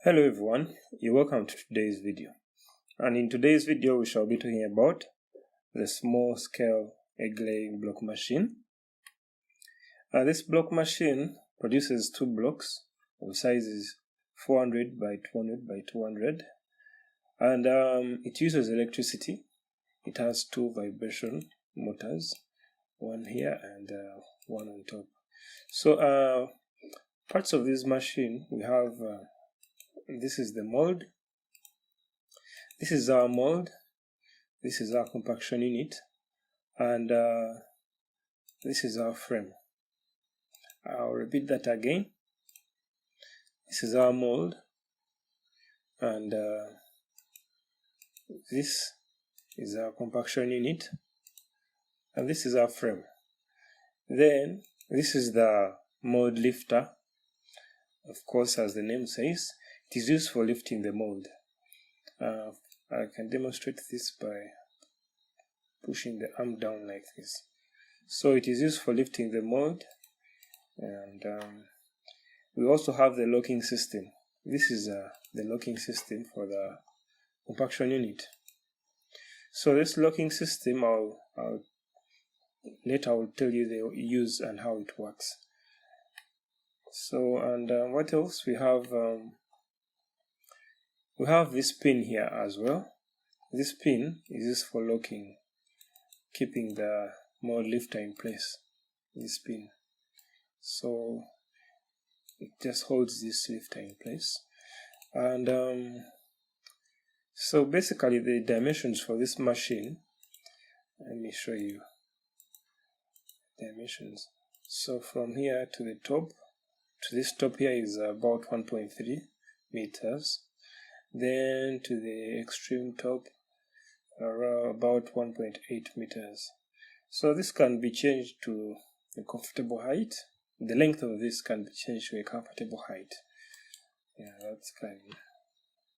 Hello everyone, you're welcome to today's video. And in today's video we shall be talking about the small scale egg laying block machine. This block machine produces two blocks of sizes 400 by 200 by 200 and it uses electricity. It has two vibration motors, one here and one on top. So parts of this machine we have this is the mold. This is our mold. This is our compaction unit, and this is our frame. I'll repeat that again. This is our mold, and this is our compaction unit, and this is our frame. Then this is the mold lifter. Of course, as the name says, it is used for lifting the mold. I can demonstrate this by pushing the arm down like this. So it is used for lifting the mold, and we also have the locking system. This is the locking system for the compaction unit. So this locking system, later I will tell you the use and how it works. So, and what else we have? We have this pin here as well. This pin is used for locking, keeping the mold lifter in place. This pin, so it just holds this lifter in place. And so basically the dimensions for this machine, let me show you dimensions. So from here to the top, to this top here is about 1.3 meters. Then to the extreme top, about 1.8 meters. So this can be changed to a comfortable height. The length of this can be changed to a comfortable height. Yeah, that can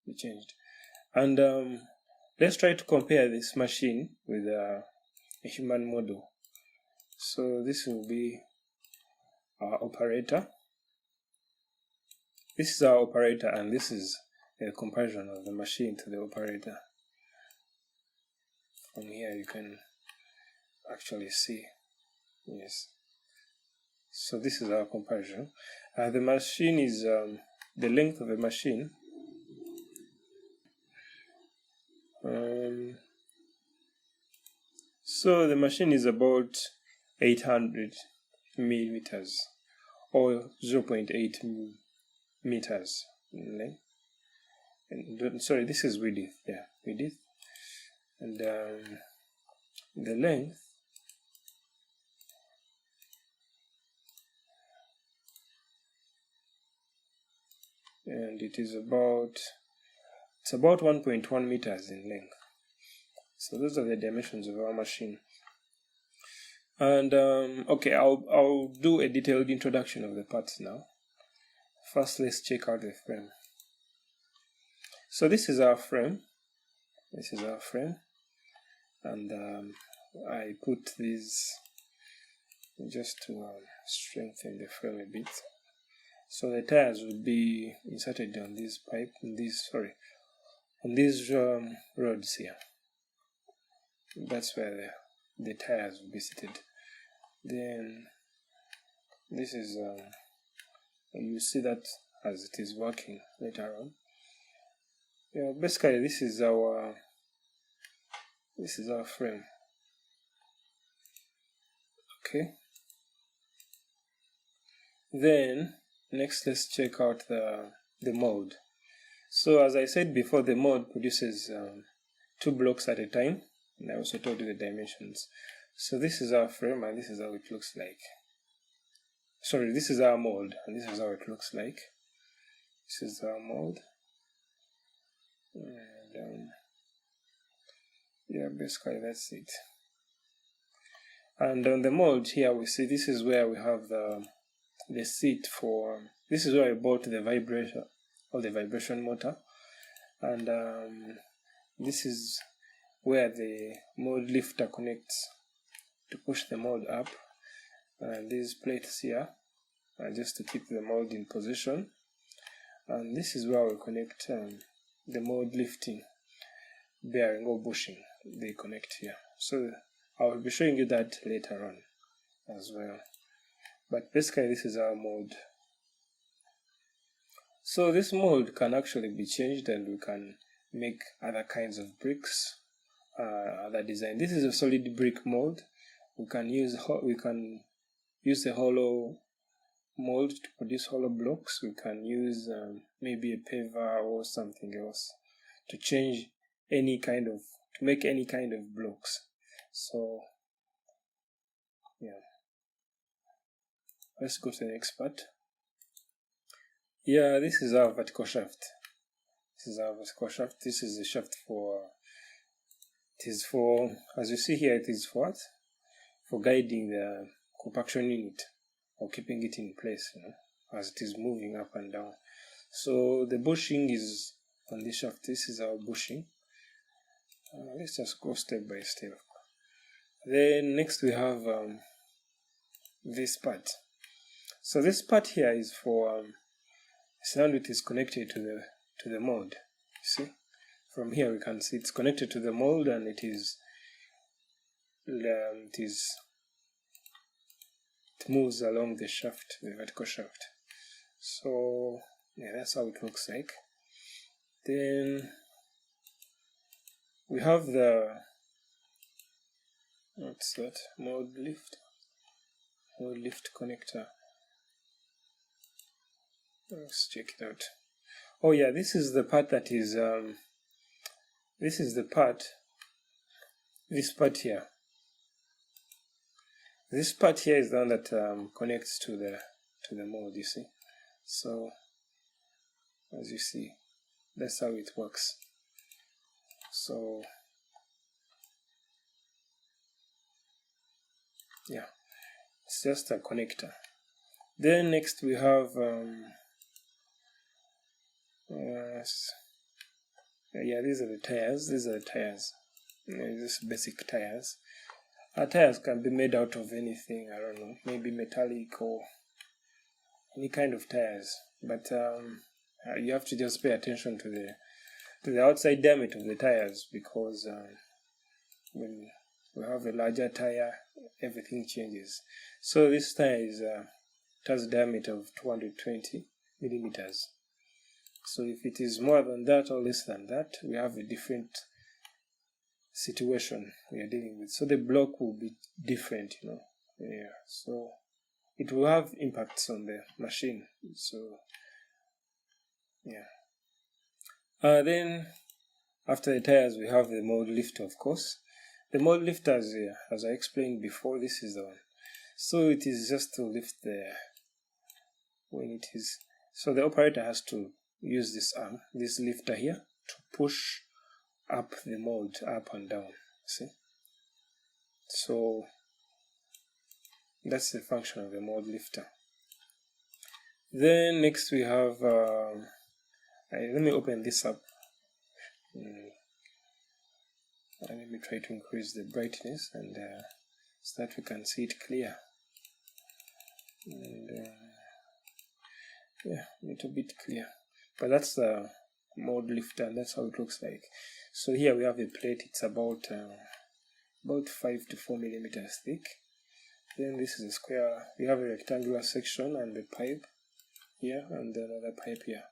be changed. And let's try to compare this machine with a human model. So this will be our operator. This is our operator, and this is a comparison of the machine to the operator. From here you can actually see. Yes. So this is our comparison. The machine is the length of the machine. So the machine is about 800 millimeters or 0.8 meters in length. Sorry, this is width. Yeah, width. And the length and it is about 1.1 meters in length. So those are the dimensions of our machine. And okay, I'll do a detailed introduction of the parts now. First, let's check out the frame. So this is our frame. This is our frame, and I put these just to strengthen the frame a bit. So the tires will be inserted on this pipe, on these rods here. That's where the tires will be seated. Then this is you see that as it is working later on. Yeah, basically this is our frame. Okay. Then next let's check out the mold. So as I said before, the mold produces two blocks at a time, and I also told you the dimensions. So this is our frame, and this is how it looks like. Sorry, this is our mold, and this is how it looks like. This is our mold. And yeah, basically that's it. And on the mold here we see this is where we have the seat for, this is where I bought the vibration or the vibration motor, and this is where the mold lifter connects to push the mold up, and these plates here are just to keep the mold in position. and this is where we connect the mold lifting bearing or bushing. They connect here, so I will be showing you that later on as well. But basically this is our mold. So this mold can actually be changed, and we can make other kinds of bricks, other design. This is a solid brick mold. We can use a hollow mold to produce hollow blocks. We can use maybe a paver or something else to make any kind of blocks. So yeah, let's go to the next part. Yeah, this is our vertical shaft. This is the shaft as you see here, it is for what? For guiding the compaction unit, or keeping it in place, as it is moving up and down. So the bushing is on this shaft. This is our bushing. Let's just go step by step. Then next we have this part. So this part here is for sound. It is connected to the mold. See, from here we can see it's connected to the mold, and it moves along the shaft, the vertical shaft. So yeah, that's how it looks like. Then we have the mold lift connector. Let's check it out. Oh yeah, this is the part that is this part here. This part here is the one that connects to the mold, you see. So as you see, that's how it works. So yeah, it's just a connector. Then next we have these are the tires. Just basic tires. Tires can be made out of anything, I don't know, maybe metallic or any kind of tires, but you have to just pay attention to the outside diameter of the tires, because when we have a larger tire, everything changes. So this tire has a diameter of 220 millimeters. So if it is more than that or less than that, we have a different situation we are dealing with. So the block will be different, Yeah. So it will have impacts on the machine. So yeah. Then after the tires, we have the mold lifter, of course. The mold lifter, as I explained before, this is the one. So it is just to lift so the operator has to use this arm, this lifter here, to push up the mold, up and down, see? So that's the function of the mold lifter. Then next we have, let me open this up. Let me try to increase the brightness, and so that we can see it clear. And yeah, a little bit clear. But that's the mold lifter, and that's how it looks like. So here we have a plate. It's about 5 to 4 millimeters thick. Then this is a square. We have a rectangular section and the pipe here, and another pipe here.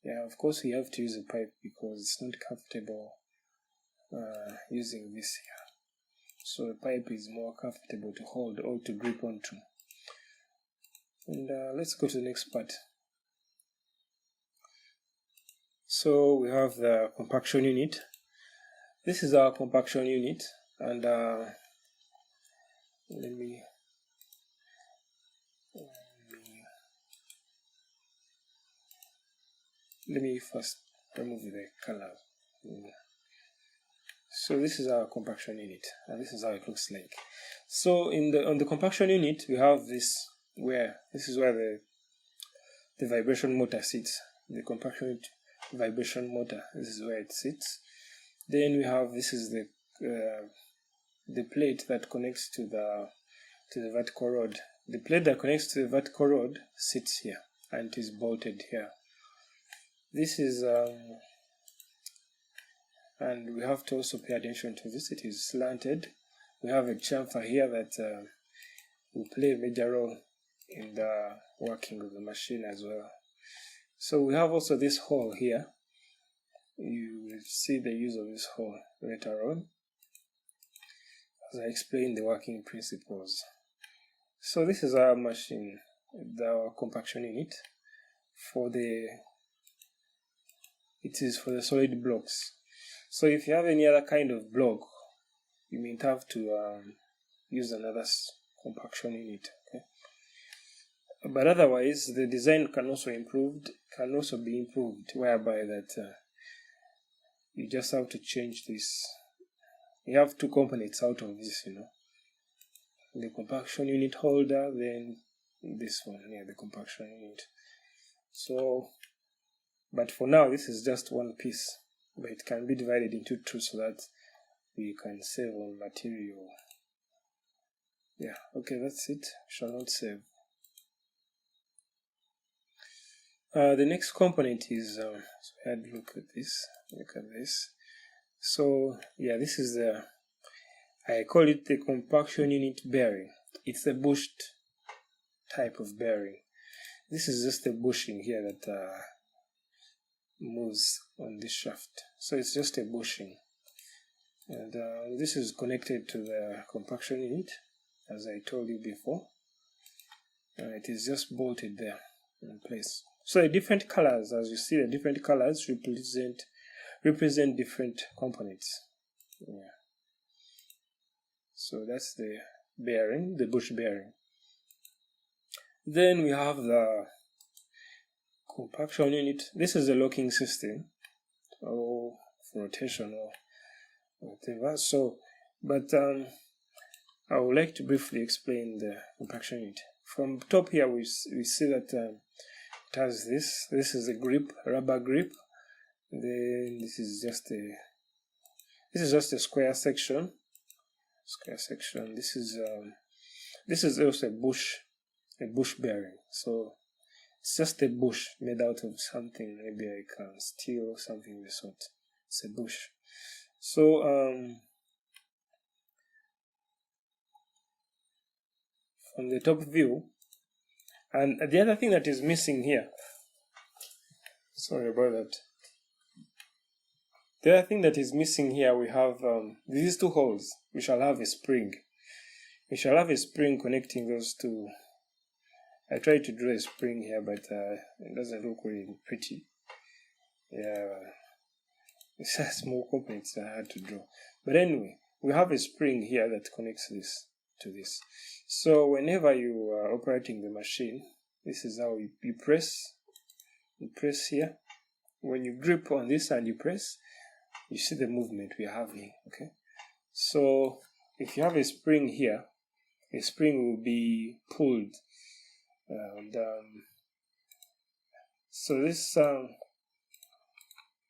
Yeah, of course we have to use a pipe because it's not comfortable using this here. So the pipe is more comfortable to hold or to grip onto. And let's go to the next part. So we have the compaction unit. This is our compaction unit, and let me first remove the color. So this is our compaction unit, and this is how it looks like. So on the compaction unit, we have this is where the vibration motor sits. The compaction unit vibration motor. This is where it sits. Then we have this is the plate that connects to the vertical rod. The plate that connects to the vertical rod sits here, and it is bolted here This is and we have to also pay attention to this. It is slanted. We have a chamfer here that will play a major role in the working of the machine as well. So we have also this hole here. You will see the use of this hole later on as I explain the working principles. So this is our machine, the compaction unit it is for the solid blocks. So if you have any other kind of block, you may have to use another compaction unit. Okay? But otherwise, the design can also be improved, whereby that you just have to change this. You have two components out of this, the compaction unit holder, then this one here, the compaction unit. So, but for now, this is just one piece, but it can be divided into two so that we can save on material. Yeah, okay, that's it. Shall not save. The next component is, so I had to look at this. So, yeah, this is I call it the compaction unit bearing. It's a bushed type of bearing. This is just a bushing here that moves on this shaft. So it's just a bushing. And this is connected to the compaction unit, as I told you before. It is just bolted there in place. So the different colors, as you see, the different colors represent different components. Yeah. So that's the bearing, the bush bearing. Then we have the compaction unit. This is the locking system, or rotation or whatever. So, but I would like to briefly explain the compaction unit. From top here, we see that it has this. This is a grip, rubber grip. Then this is just a square section. This is also a bush bearing. So it's just a bush made out of something, maybe like steel or something of the sort. It's a bush. So from the top view, and the other thing that is missing here, sorry about that. The other thing that is missing here, we have these two holes. We shall have a spring. We shall have a spring connecting those two. I tried to draw a spring here, but it doesn't look really pretty. Yeah, it's a small component that I had to draw. But anyway, we have a spring here that connects this to this. So whenever you are operating the machine, this is how you press. You press here. When you grip on this and you press, you see the movement we are having. Okay. So if you have a spring here, a spring will be pulled. And so this,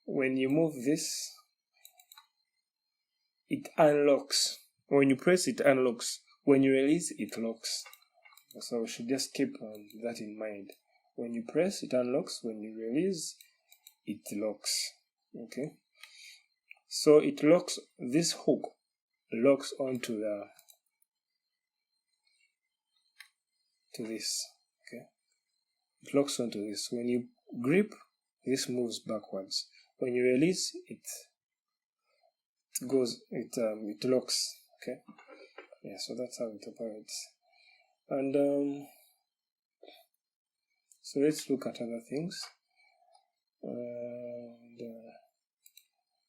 when you move this, it unlocks. When you press, it unlocks. When you release, it locks. So we should just keep that in mind. When you press, it unlocks. When you release, it locks. Okay. So it locks. This hook locks onto this. Okay. It locks onto this. When you grip, this moves backwards. When you release, it locks. Okay. Yeah. So that's how it operates. And so let's look at other things. And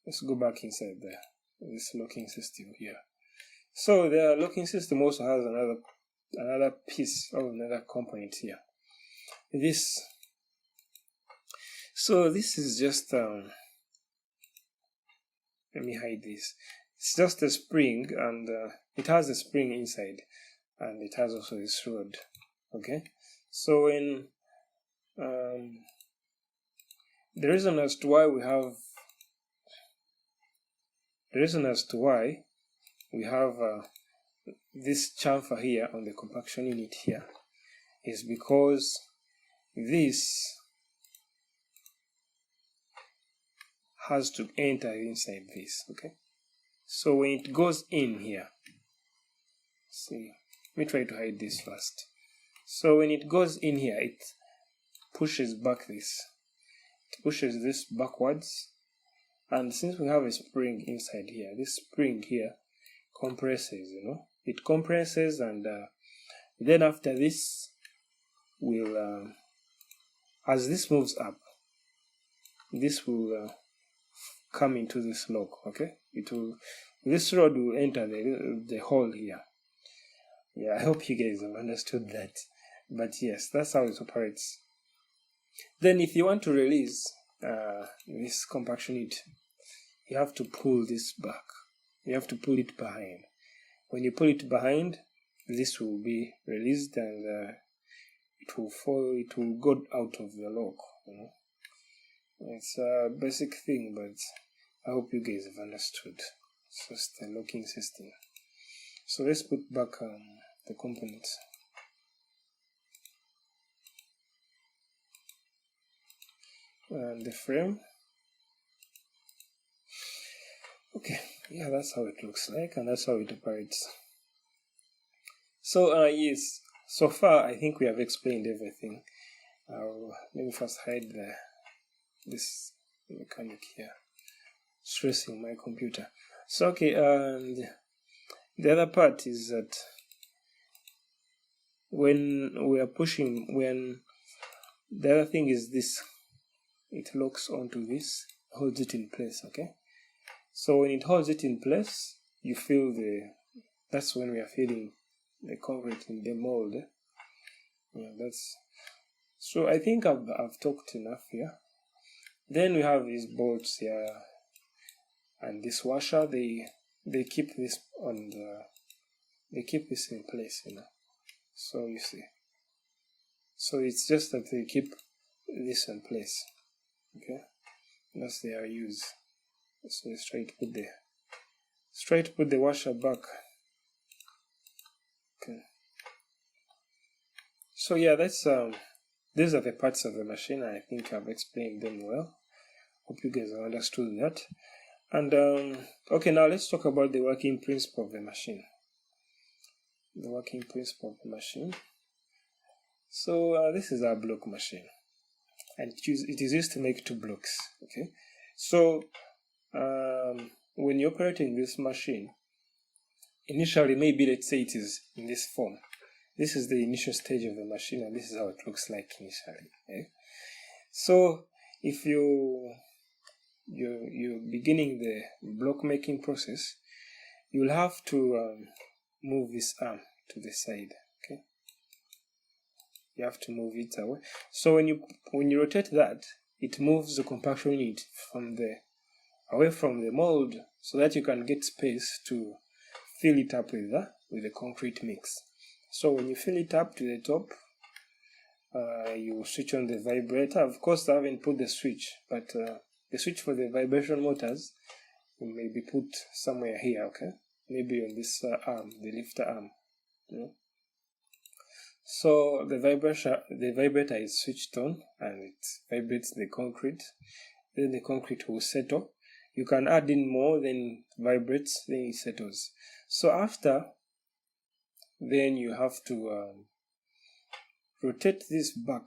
let's go back inside this locking system here. So the locking system also has another piece or another component here. So this is just let me hide this. It's just a spring, and it has a spring inside, and it has also this rod. Okay. So when the reason as to why we have this chamfer here on the compaction unit here is because this has to enter inside this. Okay, so when it goes in here, see, let me try to hide this first. So when it goes in here, it pushes back this. It pushes this backwards, and since we have a spring inside here, this spring here compresses, it compresses, and then after this will as this moves up, this will come into this lock. Okay, this rod will enter the hole here. Yeah, I hope you guys have understood that. But yes, that's how it operates. Then if you want to release this compaction unit, you have to pull this back. You have to pull it behind. When you pull it behind, this will be released, and it will fall. It will go out of the lock. It's a basic thing, but I hope you guys have understood. It's just a locking system. So let's put back the components. And the frame. Okay, yeah, that's how it looks like, and that's how it operates. So yes, so far I think we have explained everything. Let me first hide this mechanic here, stressing my computer. So okay, and the other part is that when we are pushing, the other thing is this, it locks onto this, holds it in place. Okay, so when it holds it in place, you feel that's when we are feeling the concrete in the mold. Yeah, so I think I've talked enough here. Then we have these bolts here and this washer. They keep this they keep this in place, So you see, so it's just that they keep this in place. Okay, that's their use. So let's try to put the washer back. Okay. So yeah, that's these are the parts of the machine. I think I've explained them well. Hope you guys have understood that. And okay, now let's talk about the working principle of the machine. The working principle of the machine. So this is our block machine, and it is used to make 2 blocks. Okay, so when you're operating this machine, initially, maybe let's say it is in this form. This is the initial stage of the machine, and this is how it looks like initially. Okay? So if you're beginning the block making process, you'll have to move this arm to the side. Okay, you have to move it away. So when you rotate that, it moves the compaction unit away from the mold, so that you can get space to fill it up with the concrete mix. So when you fill it up to the top, you switch on the vibrator. Of course, I haven't put the switch, but the switch for the vibration motors will maybe put somewhere here. Okay, maybe on this arm, the lifter arm. So the vibrator is switched on, and it vibrates the concrete. Then the concrete will settle. You can add in more, then vibrates, then it settles. So after, then you have to rotate this back.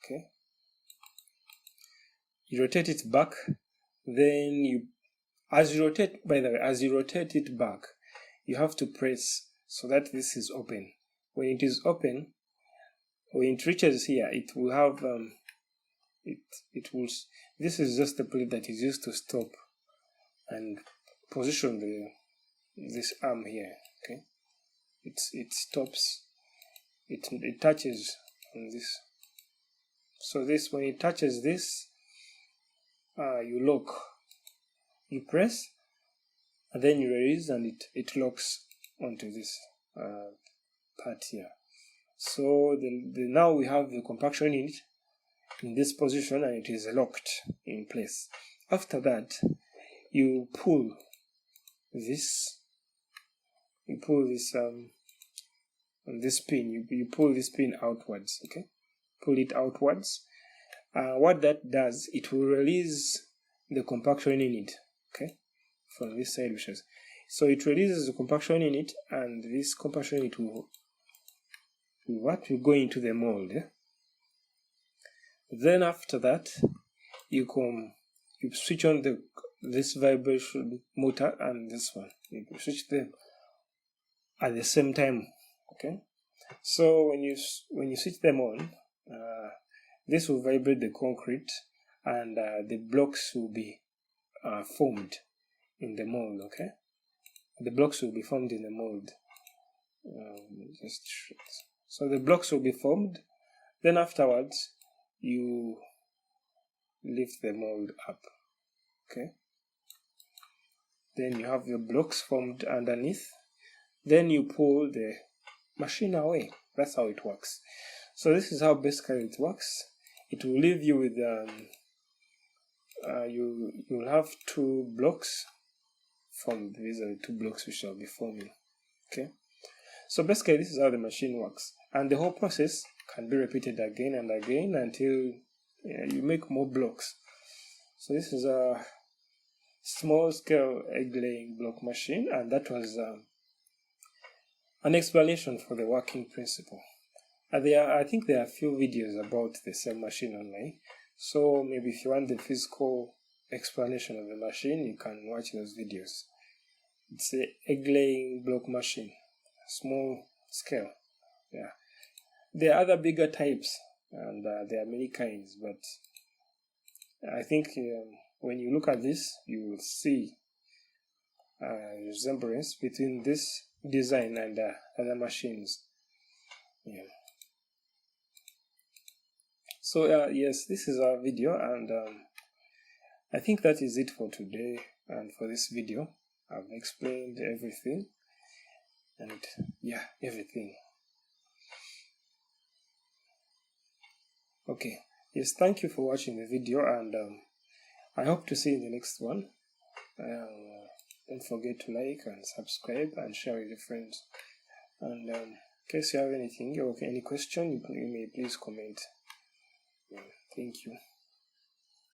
Okay, you rotate it back. Then as you rotate it back, you have to press so that this is open. When it is open, when it reaches here, it will have this is just the plate that is used to stop and position this arm here. Okay, it stops, it touches on this. So this, when it touches this, you lock, you press, and then you release, and it locks onto this part here. So now we have the compaction unit in this position, and it is locked in place. After that, you pull this on this pin. You pull this pin outwards. Okay, pull it outwards, what that does, it will release the compaction unit, okay, from this side, which is, so it releases the compaction unit, and this compaction unit will go into the mold. Then after that, you switch on this vibration motor and this one. You switch them at the same time. Okay. So when you switch them on, this will vibrate the concrete, and the blocks will be formed in the mold. Okay. The blocks will be formed in the mold. So the blocks will be formed. Then afterwards, you lift the mold up. Okay. Then you have your blocks formed underneath. Then you pull the machine away. That's how it works. So this is how basically it works. It will leave you with you'll have two blocks formed. These are the two blocks which shall be forming. Okay. So basically this is how the machine works, and the whole process can be repeated again and again until you make more blocks. So this is a small scale egg laying block machine, and that was an explanation for the working principle. I think there are a few videos about the same machine online, so maybe if you want the physical explanation of the machine, you can watch those videos. It's an egg laying block machine, small scale. Yeah, there are other bigger types, and there are many kinds, but I think when you look at this, you will see resemblance between this design and other machines. Yeah. So yes, this is our video, and I think that is it for today and for this video. I've explained everything, and yeah, everything. Okay, yes, thank you for watching the video, and I hope to see you in the next one. Don't forget to like and subscribe and share with your friends. And in case you have anything or any question, you may please comment. Thank you.